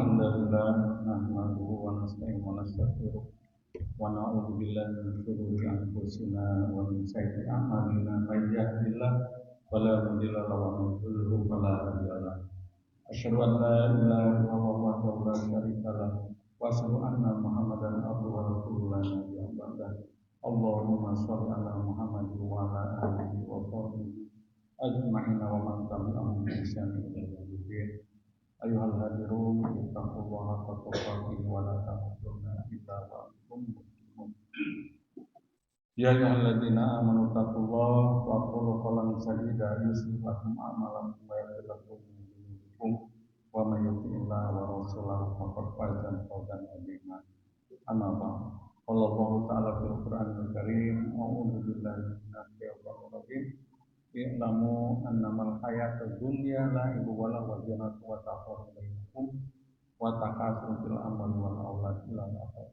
Alhamdulillah nahmaduhu wa nasta'inuhu wa nastaghfiruh wa na'udzu billahi min shururi anfusina wa min sayyiati a'malina may yahdihillahu fala mudilla lahu wa man yudlil fala hadiya lahu. Asyhadu an la ilaha illallah wahdahu la syarika lahu wa asyhadu anna Muhammadan abduhu wa rasuluhu la nabiyya ba'dahu. Allahumma shalli ala Muhammad wa ala alihi wa sahbihi ajma'in wa man tabi'ahum bi ihsan ila yaumil din. Ayuhal hadirun ittaqullaha haqqa tuqatih wa la tamutunna illa wa antum muslimun. Ya ayyuhalladzina amanu taqullaha wa qulu qawlan sadida yuslih lakum a'malakum wa yaghfir lakum dhunubakum wa may yuti'illaha wa rasulahu faqad faza fawzan 'azima. Amma ba'd. Allahu ta'ala fil Qur'anil Karim a'udzu billahi minasy syaithanir rajim. I'lamu annamal hayatud dunya la'ibun wa zinatun wa tafakkurun bainakum wa takatsur fil amwali wal aulad ila akhir.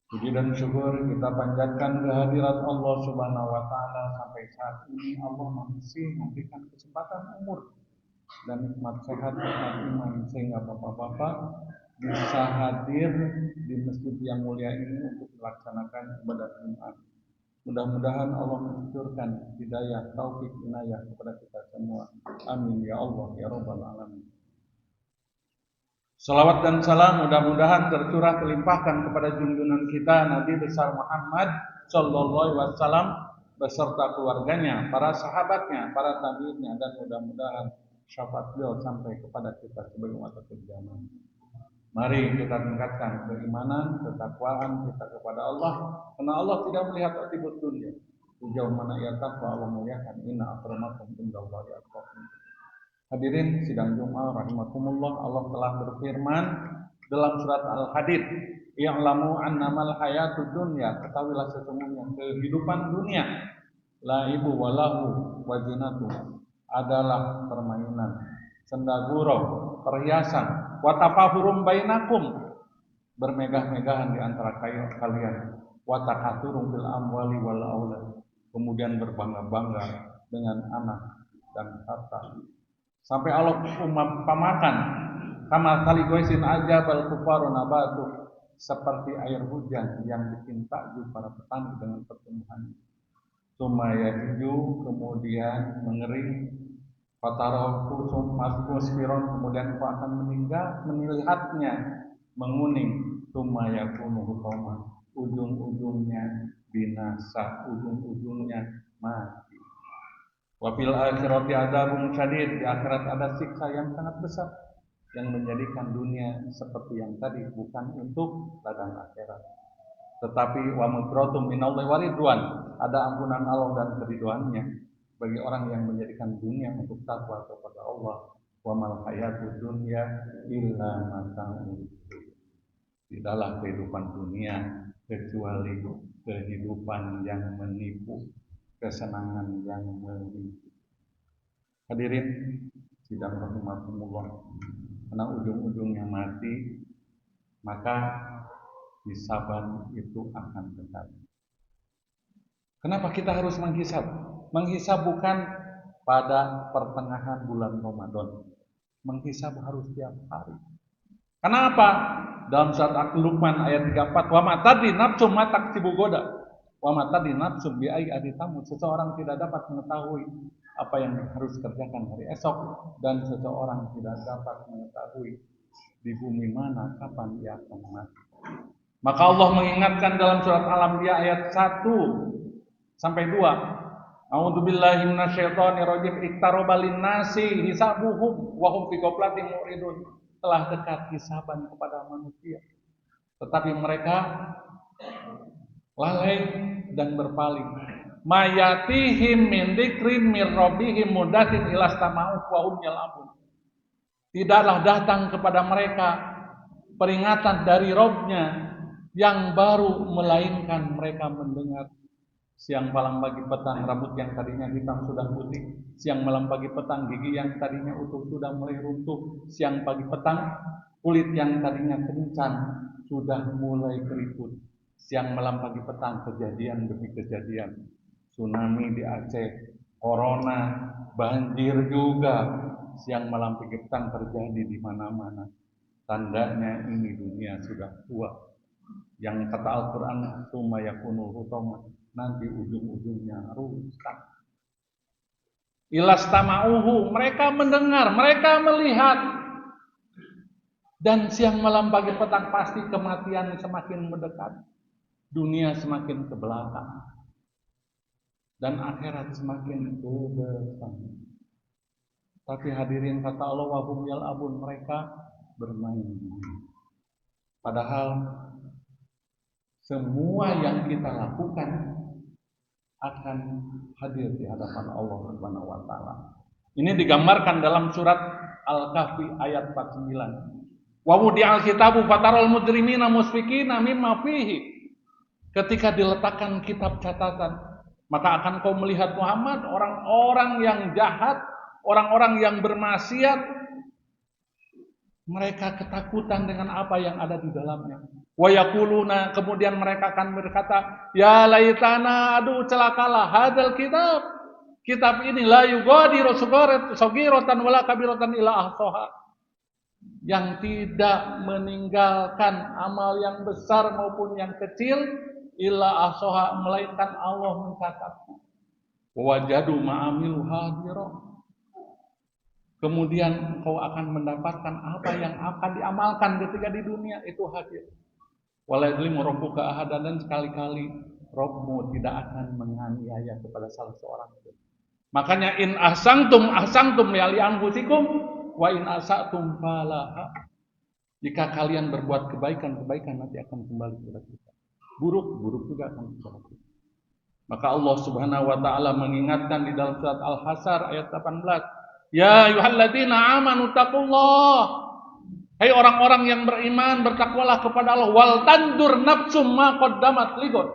Puji dan syukur kita panjatkan kehadirat Allah Subhanahu wa taala. Sampai saat ini Allah masih memberikan kesempatan umur dan nikmat sehat, nikmat iman, sehingga bapak-bapak bisa hadir di masjid yang mulia ini untuk melaksanakan ibadah Jumat. Mudah-mudahan Allah mencurahkan hidayah, taufik, inayah kepada kita semua. Amin ya Allah ya Rabbal alamin. Salawat dan salam mudah-mudahan tercurah terlimpahkan kepada junjungan kita Nabi besar Muhammad sallallahu alaihi wasallam beserta keluarganya, para sahabatnya, para tabi'innya, dan mudah-mudahan syafaat beliau sampai kepada kita sebagai umat zaman. Mari kita tingkatkan keimanan, ketakwaan kita kepada Allah, karena Allah tidak melihat atribut dunia. Sejauh mana ia takwa Allah muliakan. Inna akramakum indallahi atqakum. Hadirin sidang Jumat rahimakumullah, Allah telah berfirman dalam surat Al-Hadid, "I'lamu annamal hayatud dunya", ketahuilah sesungguhnya kehidupan dunia, laibu walahu wa zinatuh, adalah permainan, senda gurau, perhiasan, wa tafahurum bainakum, bermegah-megahan di antara kalian, wa takatsurum fil amwali wal aulad, kemudian berbangga-bangga dengan anak dan harta. Sampai Allah umpamakan kama taligoisin ajabal kufaru nabatu, seperti air hujan yang bikin takjub para petani dengan pertumbuhannya. Sumaya hijau kemudian mengering, fatarahu musfiron, kemudian engkau akan melihatnya menguning, sumaya kunu hutama, ujung-ujungnya binasa, ujung-ujungnya mati. Wafil akhirati adzabun syadid, di akhirat ada siksa yang sangat besar yang menjadikan dunia seperti yang tadi bukan untuk ladang akhirat, tetapi wa maghfiratun minallahi wa ridwan, ada ampunan Allah dan keridhoannya bagi orang yang menjadikan dunia untuk takwa kepada Allah. Wa mal hayatud dunya illa mata'un, tidaklah kehidupan dunia kecuali kehidupan yang menipu, kesenangan yang menipu. Hadirin sidang rahimakumullah, karena ujung-ujungnya mati, maka hisaban itu akan tetap. Kenapa kita harus menghisab? Menghisab bukan pada pertengahan bulan Ramadan. Menghisab harus tiap hari. Kenapa? Dalam surat Al-Luqman ayat 34, wa matadri nafsum ma taksibu goda, wa matadri nafsum bi ayyi aditamu, seseorang tidak dapat mengetahui apa yang harus kerjakan hari esok, dan seseorang tidak dapat mengetahui di bumi mana kapan ia akan mati. Maka Allah mengingatkan dalam surat Al-Anbiya ayat 1 sampai 2. A'udzubillahi minasyaitonir rajim. Iqtaraba lin-nasi hisabuhum wa hum fi ghaflatin mu'ridun. Telah dekat hisaban kepada manusia, tetapi mereka lalai dan berpaling. Mayatihim min dzikrin mir rabbihim mudatin ilastama'u wa hum yal'abun. Tidaklah datang kepada mereka peringatan dari Rabb-nya yang baru, melainkan mereka mendengar. Siang malam pagi petang, rambut yang tadinya hitam sudah putih. Siang malam pagi petang, gigi yang tadinya utuh sudah mulai runtuh. Siang pagi petang, kulit yang tadinya kencang sudah mulai keriput. Siang malam pagi petang, kejadian demi kejadian. Tsunami di Aceh, corona, banjir juga. Siang malam pagi petang terjadi di mana-mana. Tandanya ini dunia sudah tua. Yang kata Al-Quran, summa yakunu hutama, nanti ujung-ujungnya rusak. Ilastama'uhu, mereka mendengar, mereka melihat. Dan siang malam pagi petang pasti kematian semakin mendekat. Dunia semakin ke belakang. Dan akhirat semakin ke depan. Tapi hadirin kata Allah, wahum yal'abun, mereka bermain. Padahal semua yang kita lakukan akan hadir di hadapan Allah Subhanahu wa taala. Ini digambarkan dalam surat Al-Kahfi ayat 49. Wa wudi'al kitabu fataral mujrimina musfikina mimma fihi. Ketika diletakkan kitab catatan, maka akan kau melihat Muhammad orang-orang yang jahat, orang-orang yang bermaksiat, mereka ketakutan dengan apa yang ada di dalamnya. Wa yaquluna, kemudian mereka akan berkata, ya laitana, aduh celakalah, hadzal kitab. Kitab ini la yughadiru saghiratan wala kabiratan illa ahsaha. Yang tidak meninggalkan amal yang besar maupun yang kecil illa ahsaha, melainkan Allah mencatatnya. Wa wajadu ma'amilu hadira. Kemudian kau akan mendapatkan apa yang akan diamalkan ketika di dunia itu hadir. Wala yadlimu rabbuka ahadan, dan sekali-kali Rabbmu tidak akan menganiaya kepada salah seorang pun. Makanya in ahsantum li anfusikum wa in asatum falaha. Jika kalian berbuat kebaikan nanti akan kembali kepada kita. Buruk juga akan kepada kita. Maka Allah Subhanahu wa taala mengingatkan di dalam surat Al-Hasyr ayat 18. Ya ayyuhalladzina amanu taqullah. Hai orang-orang yang beriman, bertakwalah kepada Allah. Wal tandur nafsum ma qaddamat lighad.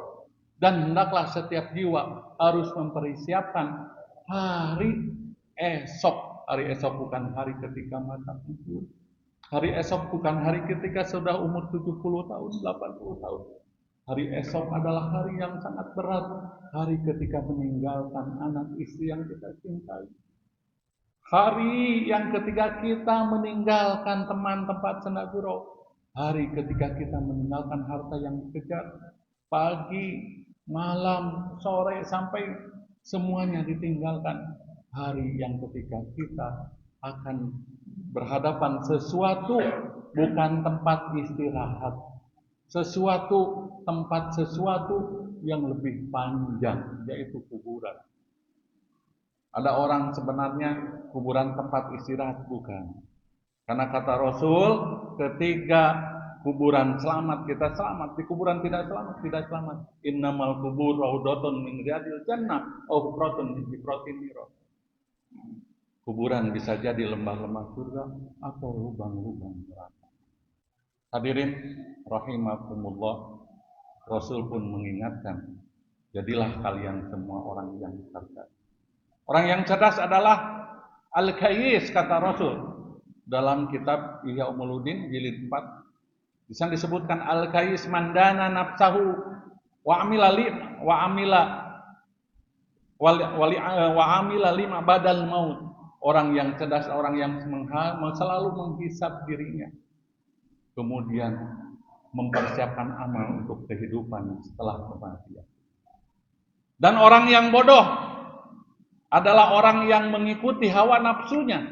Dan hendaklah setiap jiwa harus mempersiapkan hari esok. Hari esok bukan hari ketika mata tidur. Hari esok bukan hari ketika sudah umur 70 tahun, 80 tahun. Hari esok adalah hari yang sangat berat. Hari ketika meninggalkan anak istri yang kita cintai. Hari yang ketika kita meninggalkan teman tempat sendaguro. Hari ketika kita meninggalkan harta yang dikejar. Pagi, malam, sore, sampai semuanya ditinggalkan. Hari yang ketika kita akan berhadapan sesuatu, bukan tempat istirahat. Tempat sesuatu yang lebih panjang, yaitu kuburan. Ada orang sebenarnya kuburan tempat istirahat, bukan. Karena kata Rasul, ketika kuburan selamat, kita selamat. Di kuburan tidak selamat. Innamal kubur raudhatun min riyadil jannah aw hufratun min hufratin nira. Kuburan bisa jadi lembah-lembah surga atau lubang-lubang neraka. Hadirin rahimakumullah, Rasul pun mengingatkan, jadilah kalian semua orang yang cerdas. Orang yang cerdas adalah al-kayyis, kata Rasul dalam kitab Ihya Ulumuddin jilid 4. Di sana disebutkan al-kayyis mandana nafsahu wa amila lima badal maut. Orang yang cerdas, orang yang selalu menghisap dirinya, kemudian mempersiapkan amal untuk kehidupan setelah kematian. Dan orang yang bodoh adalah orang yang mengikuti hawa nafsunya.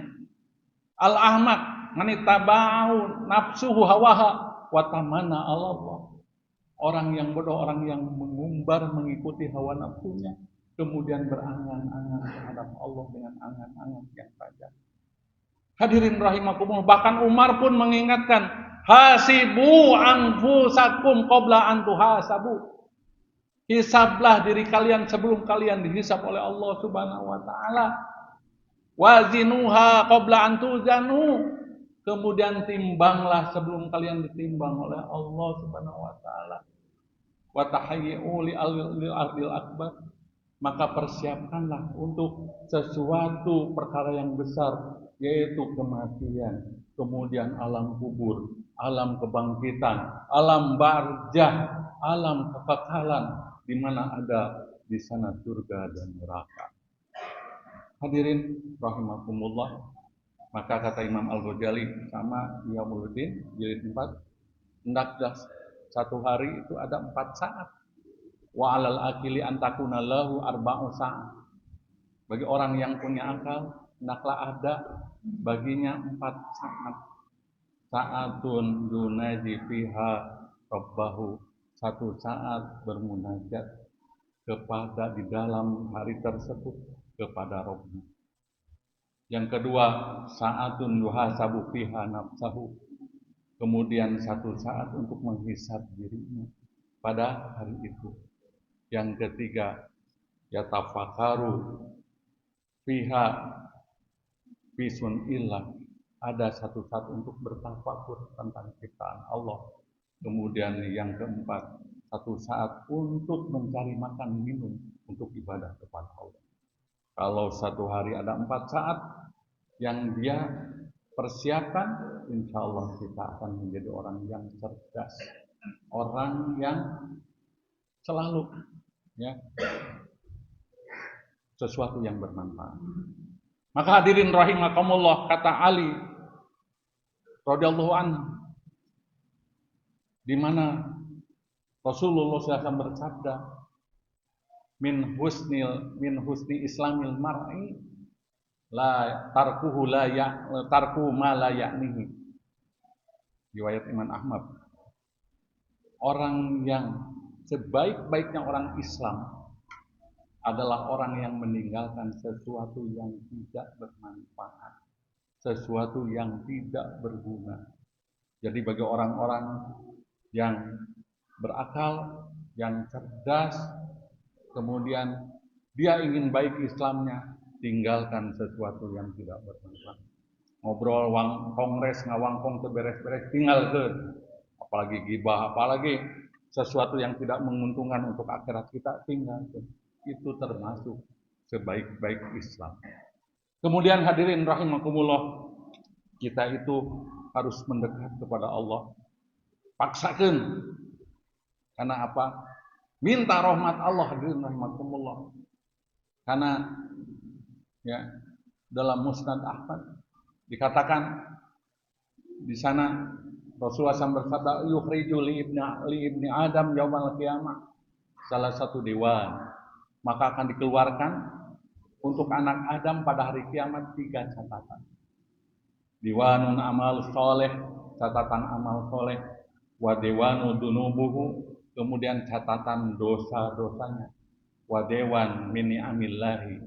Al-ahmak manittaba'u nafsuhu hawaha wa tamanna Allah. Orang yang bodoh, orang yang mengumbar mengikuti hawa nafsunya, kemudian berangan-angan terhadap Allah dengan angan-angan yang tajam. Hadirin rahimakumullah, bahkan Umar pun mengingatkan, hasibu anfusakum qabla an tuhasabu. Hisablah diri kalian sebelum kalian dihisab oleh Allah Subhanahu wa taala. Wazinuha qabla an tuzanu. Kemudian timbanglah sebelum kalian ditimbang oleh Allah Subhanahu wa taala. Wa tahayyu lil ardil akbar. Maka persiapkanlah untuk sesuatu perkara yang besar, yaitu kematian, kemudian alam kubur, alam kebangkitan, alam barzah, alam kekekalan, di mana ada di sana surga dan neraka. Hadirin rahimakumullah, Maka kata Imam Al-Ghazali sama Yaumuluddin jilid 4, hendaklah satu hari itu ada 4 saat. Wa alal akili antakuna lahu arba'u sa'at. Bagi orang yang punya akal, hendaklah ada baginya 4 saat. Sa'atun yunaji fiha rabbahu, satu saat bermunajat kepada di dalam hari tersebut kepada Rabbnya. Yang kedua, sa'atun yuhasabu fiha nafsahu, kemudian satu saat untuk menghisab dirinya pada hari itu. Yang ketiga, yatafakaru fiha bisun ilah, ada satu saat untuk bertafakur tentang ciptaan Allah. Kemudian yang keempat, satu saat untuk mencari makan minum untuk ibadah kepada Allah. Kalau satu hari ada 4 saat yang dia persiapkan, insya Allah kita akan menjadi orang yang cerdas, orang yang selalu sesuatu yang bermanfaat. Maka hadirin rahimakumullah, kata Ali radhiyallahu anhu, di mana Rasulullah SAW bersabda, min husni islamil mar'i la tarkuhu tarku ma la ya'nihi. Riwayat Imam Ahmad. Orang yang sebaik-baiknya orang Islam adalah orang yang meninggalkan sesuatu yang tidak bermanfaat, sesuatu yang tidak berguna. Jadi bagi orang-orang yang berakal, yang cerdas, kemudian dia ingin baik Islamnya, tinggalkan sesuatu yang tidak bermanfaat. Ngobrol kongres ngawangkong beres-beres, tinggalkan. Apalagi gibah, apalagi sesuatu yang tidak menguntungkan untuk akhirat kita, tinggalkan. Itu termasuk sebaik-baik Islam. Kemudian hadirin rahimakumullah, kita itu harus mendekat kepada Allah. Paksakan. Karena apa? Minta rahmat Allah, hadirin rahimakumullah. Karena dalam Musnad Ahmad dikatakan di sana Rasulullah SAW bersabda, yukhriju li ibni Adam yaumal qiyamah salah satu dewan, maka akan dikeluarkan untuk anak Adam pada hari kiamat 3 catatan. Diwanun amal soleh, catatan amal soleh, wa dewanu dunubuhu, kemudian catatan dosa-dosanya, wa dewan min ni'amillahi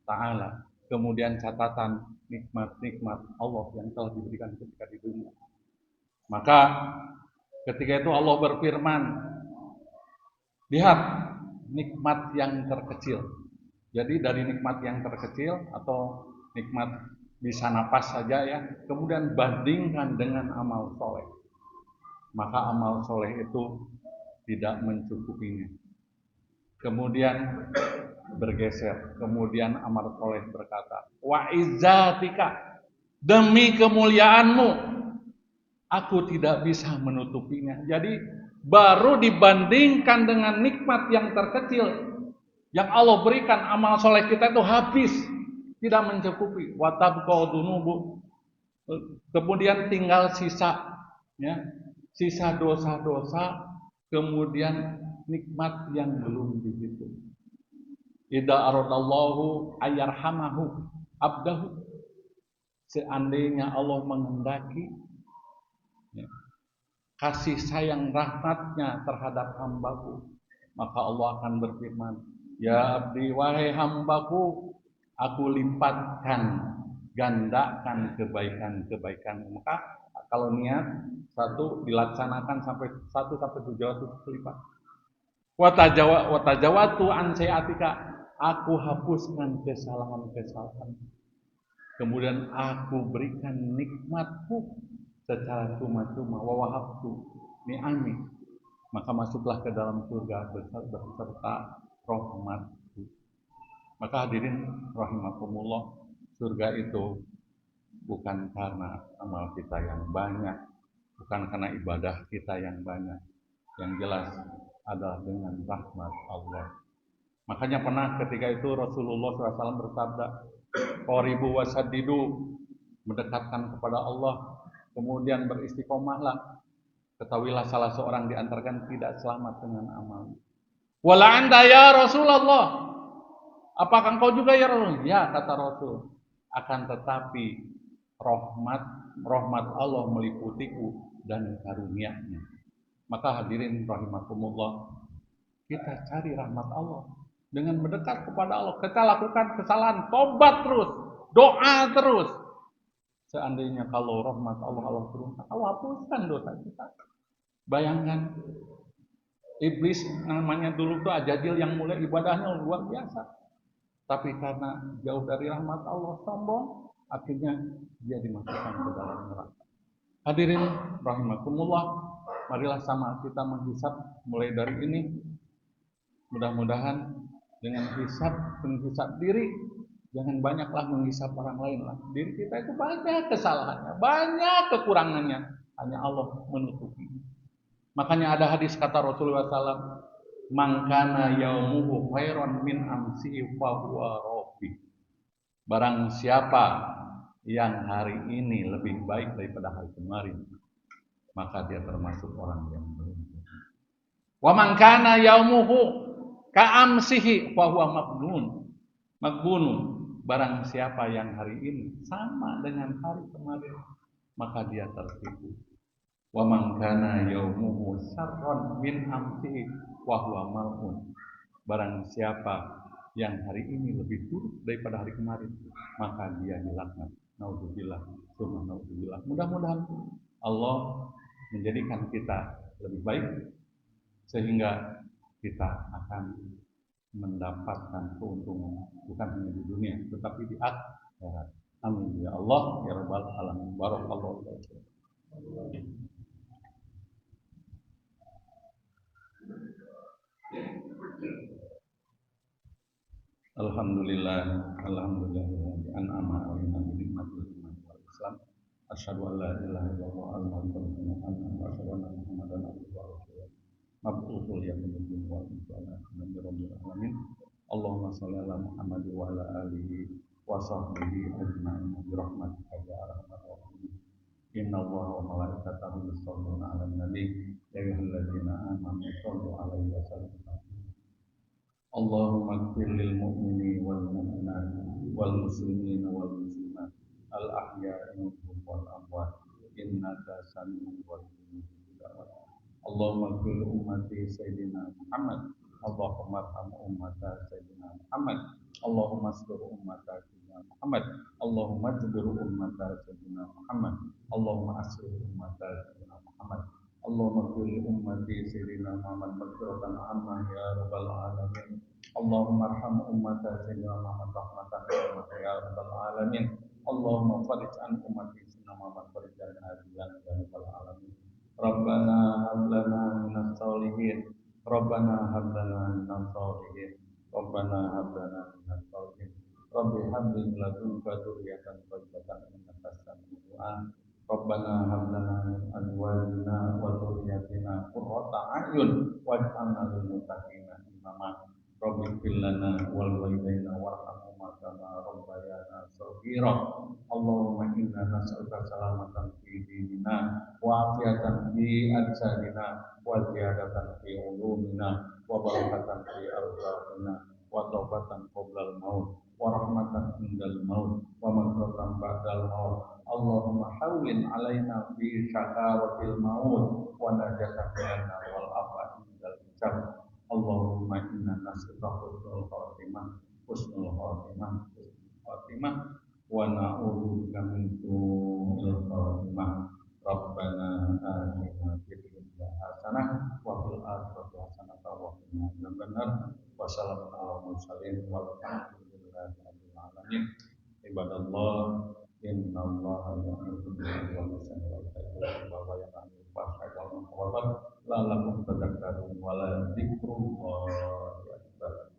ta'ala, kemudian catatan nikmat-nikmat Allah yang telah diberikan ketika di dunia. Maka ketika itu Allah berfirman, lihat nikmat yang terkecil. Jadi dari nikmat yang terkecil atau nikmat bisa napas saja ya, kemudian bandingkan dengan amal soleh. Maka amal soleh itu tidak mencukupinya. Kemudian bergeser, kemudian amal soleh berkata, wa izzatika, demi kemuliaanmu aku tidak bisa menutupinya. Jadi baru dibandingkan dengan nikmat yang terkecil yang Allah berikan, amal soleh kita itu habis, tidak mencukupi. Wa tabqa dunubu, kemudian tinggal sisa, sisa dosa-dosa, kemudian nikmat yang belum dihitung. Idza aradallahu ayyarhamahu abdahu, seandainya Allah menghendaki kasih sayang rahmatnya terhadap hambaku, maka Allah akan berfirman, ya abdi, wahai hambaku, aku limpatkan, gandakan kebaikan-kebaikan. Maka kalau niat satu dilaksanakan sampai 1-700 kelipat. Watajawatu an sayatika, aku hapuskan kesalahan-kesalahan. Kemudian aku berikan nikmatku secara cuma-cuma, wa wahabtu ni'ami, maka masuklah ke dalam surga beserta rahmatku. Maka hadirin rahimakumullah, surga itu bukan karena amal kita yang banyak, bukan karena ibadah kita yang banyak, yang jelas adalah dengan rahmat Allah. Makanya pernah ketika itu Rasulullah SAW bersabda, qaribu wasaddidu, mendekatkan kepada Allah, kemudian beristiqomahlah. Ketahuilah salah seorang di antara kalian tidak selamat dengan amal. Wala anta ya Rasulullah. Apakah engkau juga ya Rasul? Ya, kata Rasul. Akan tetapi rahmat Allah meliputiku dan karunia-Nya. Maka hadirin rahimakumullah, kita cari rahmat Allah dengan mendekat kepada Allah. Kita lakukan kesalahan, tobat terus, doa terus. Seandainya kalau rahmat Allah turunkan, Allah hapuskan dosa kita. Bayangkan, iblis namanya dulu tuh Ajajil yang mulai ibadahnya luar biasa. Tapi karena jauh dari rahmat Allah, sombong, akhirnya dia dimasukkan ke dalam neraka. Hadirin rahimakumullah, marilah sama kita menghisap mulai dari ini. Mudah-mudahan dengan menghisap diri, jangan banyaklah menghisap orang lain lah. Diri kita itu banyak kesalahannya, banyak kekurangannya, hanya Allah menutupi. Makanya ada hadis kata Rasulullah SAW, "Man kana yaumuhu khairan min amsihi fa huwa rabbi." Barang siapa yang hari ini lebih baik daripada hari kemarin, maka dia termasuk orang yang beruntung. Wa man kana yaumuhu ka amsihi fa huwa maghbunun. Barang siapa yang hari ini sama dengan hari kemarin, maka dia tertipu. Wa man kana yaumuhu syarran min amsihi wa huwa mal'un. Barang siapa yang hari ini lebih buruk daripada hari kemarin, maka dia dilaknat. Naudzubillah, summa naudzubillah. Mudah-mudahan Allah menjadikan kita lebih baik sehingga kita akan mendapatkan keuntungan bukan hanya di dunia tetapi di akhirat. Amin ya Allah ya rabbal alamin. Barakallahu fiikum. Alhamdulillah an'ama alaina bi nikmatil iman wal islam. Asyhadu an la ilaha illallah wa asyhadu anna Muhammadan abduhu wa rasuluh. Mab'utsul yamin wal rabbil alamin. Allahumma shalli ala Muhammad wa ala alihi wa sahbihi ajma'in bi rahmatika ya arhamar rahimin. Inna Allaha wa malaikatahu yusholluna 'alan nabi ya ayyuhalladzina amanu shallu 'alaihi wa sallimu. Allahumma ighfir lil mu'mini wal mu'minat wal muslimin wal muslimat al ahya'i minhum wal amwat innaka sami'un qarib. Allahumma ighfir ummati sayyidina Muhammad. Allahumma arham ummata sayyidina Muhammad. Allahumma astur ummata sayyidina Muhammad. Allahumma jbir ummata sayyidina Muhammad. Allahumma astur ummata sayyidina Muhammad. Allahumma ighfir ummati sayyidina Muhammad maghfiratan amma ya rabbal alamin. Allahumma arham ummata sayyidina Muhammad rahmatan ya rabbal alamin. Allahumma farij an ummati sayyidina Muhammad farijan ajilan ya rabbal alamin. Rabbana hab lana minas solihin. Rabbana hab lana minas solihin. Rabbana hab lana minas solihin. Rabbi hab li min ladunka dzurriyyatan thayyibatan innaka sami'ud du'a. Rabbana hab lana min azwajina wa dhurriyyatina qurrata a'yun waj'alna lil muttaqina imama. Rabbi ighfir lana wal walidayna warhamhuma kama rabbayana shaghira. Allahumma inna nas'aluka salamatan fi dinina wa afiyatan fi ajsadina wa ziyadatan fi ulumina wa barakatan fi arzaqina wa taubatan qoblal maut wa rahmatan indal maut wa maghfiratan ba'dal maut. Allahumma hawwin alaina fi syakaratil maut wa najatan minna wal afat indal hisab. Allahumma inna nas'aluka husnul khatimah wa na'udzubika min su'il khatimah. Rabbana atina fid dunya hasanah wa fil akhirati hasanah wa qina adzabannar. Wassalamu ala mursalin walhamdulillahi rabbil alamin. Ibadallah, inna Allaha ya'muru bil 'adli wal ihsani wa ita'i wa yanha 'anil fahsya'i wal munkari la'allakum tadhakkarun wa la dzikrullahi akbar.